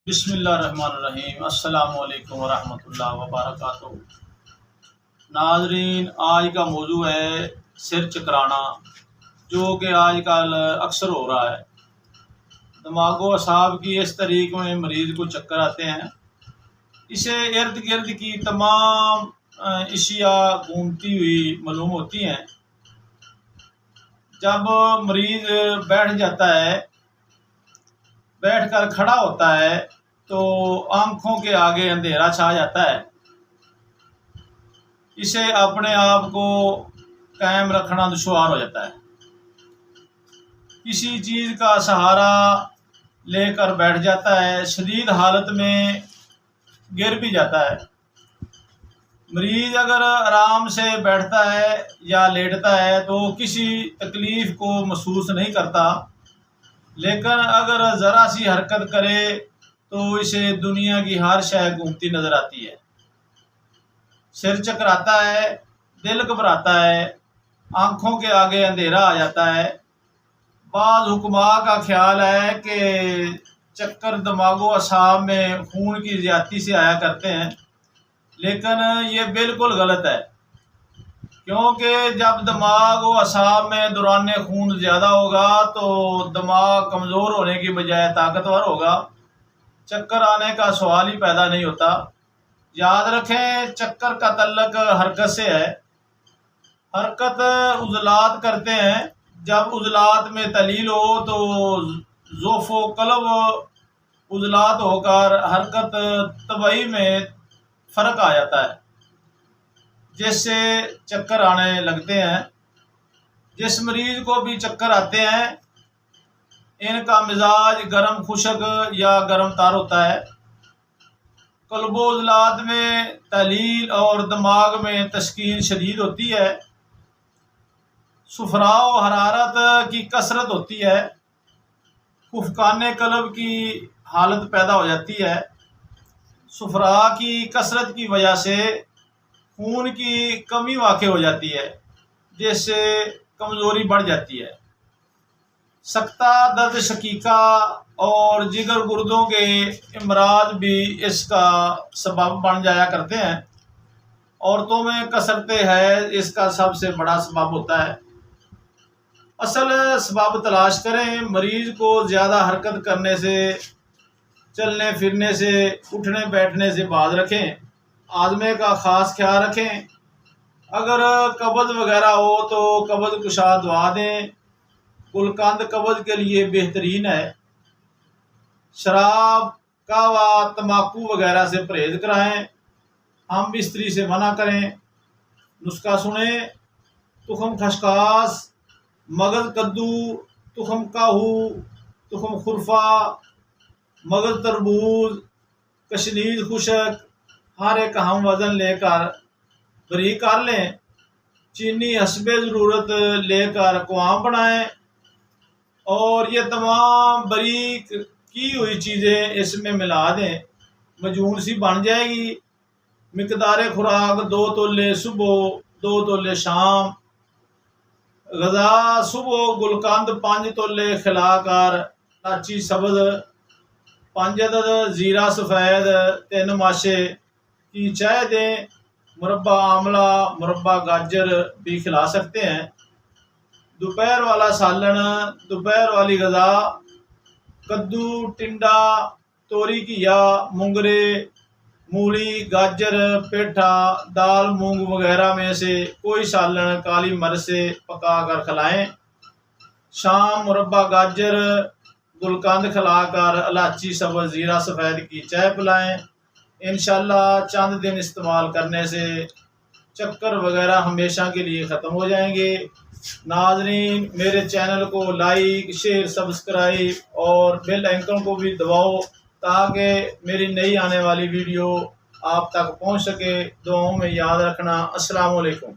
बिस्मिल्लाहिर्रहमानिर्रहीम। अस्सलामु अलैकुम वरहमतुल्लाहि वबरकातुहू। नाजरीन, आज का मौजू है सिर चकराना, जो कि आजकल अक्सर हो रहा है। दिमागो असाब की इस तरीके में मरीज़ को चक्कर आते हैं। इसे इर्द गिर्द की तमाम इशिया घूमती हुई मालूम होती हैं। जब मरीज़ बैठ जाता है, बैठ कर खड़ा होता है, तो आँखों के आगे अंधेरा छा जाता है। इसे अपने आप को कायम रखना दुश्वार हो जाता है। किसी चीज़ का सहारा लेकर बैठ जाता है, शदीद हालत में गिर भी जाता है। मरीज़ अगर आराम से बैठता है या लेटता है तो किसी तकलीफ़ को महसूस नहीं करता, लेकिन अगर ज़रा सी हरकत करे तो इसे दुनिया की हर शय घूमती नज़र आती है। सिर चकराता है, दिल घबराता है, आँखों के आगे अंधेरा आ जाता है। बाज़ हुक्मा का ख्याल है कि चक्कर दिमागो असाब में खून की ज़्यादती से आया करते हैं, लेकिन ये बिल्कुल गलत है। क्योंकि जब दिमाग व असाब में दौरान खून ज़्यादा होगा तो दिमाग कमज़ोर होने की बजाय ताकतवर होगा। चक्कर आने का सवाल ही पैदा नहीं होता। याद रखें, चक्कर का तल्लक हरकत से है। हरकत उज़लात करते हैं। जब उज़लात में तलील हो तो ज़ोफ़ो क़ल्ब उज़लात होकर हरकत तबई में फ़र्क आ जाता है, जिससे चक्कर आने लगते हैं। जिस मरीज़ को भी चक्कर आते हैं, इनका मिजाज गर्म खुशक या गर्म तार होता है। क़ल्बो उज़लात में तलील और दिमाग में तस्कीन शदीद होती है। सुफराव हरारत की कसरत होती है। खुफकाने क़ल्ब की हालत पैदा हो जाती है। सुफरा की कसरत की वजह से खून की कमी वाक़ई हो जाती है, जिससे कमज़ोरी बढ़ जाती है। सख्ता, दर्द शकीका और जिगर गुर्दों के इमराज भी इसका सबब बन जाया करते हैं। औरतों में कसरते है इसका सबसे बड़ा सबब होता है। असल सबब तलाश करें। मरीज़ को ज़्यादा हरकत करने से, चलने फिरने से, उठने बैठने से बाज रखें। आज़मे का ख़ास ख्याल रखें। अगर कब्ज़ वगैरह हो तो कब्ज़ कुशा दवा दें। गुलकंद कब्ज़ के लिए बेहतरीन है। शराब, कहवा, तम्बाकू वगैरह से परहेज़ कराएं। हम बिस्तरी से मना करें। नुस्खा सुने। तुखम खसकास, मगज़ कद्दू, तुखम काहू, तुखम खुरफा, मगज़ तरबूज, कशनीज खुशक, हर एक हम वज़न लेकर बरीक कर लें। चीनी हस्बे ज़रूरत लेकर कुआं बनाएं और ये तमाम बरीक की हुई चीज़ें इसमें मिला दें। मजून सी बन जाएगी। मिकदार खुराक 2 तोले सुबह, 2 तोले शाम। गज़ा सुबह गुलकंद 5 तोले खिलाकर, इलाची सब्ज़ 5 अदद, ज़ीरा सफ़ेद 3 माशे की चाय दें। मुरब्बा आमला, मुरब्बा गाजर भी खिला सकते हैं। दोपहर वाला सालन, दोपहर वाली गज़ा कद्दू, टिंडा, तोरी घिया, मुंगरे, मूली, गाजर, पेठा, दाल, मूंग वगैरह में से कोई सालन काली मिर्च से पका कर खिलाएँ। शाम मुरब्बा गाजर, गुलकंद खिलाकर इलाची सब्ज़, ज़ीरा सफ़ेद की चाय पिलाएँ। इंशाअल्लाह चंद दिन इस्तेमाल करने से चक्कर वगैरह हमेशा के लिए ख़त्म हो जाएंगे। नाज़रीन, मेरे चैनल को लाइक, शेयर, सब्सक्राइब और बेल आइकन को भी दबाओ, ताकि मेरी नई आने वाली वीडियो आप तक पहुंच सके। दुआओं में याद रखना। अस्सलामु अलैकुम।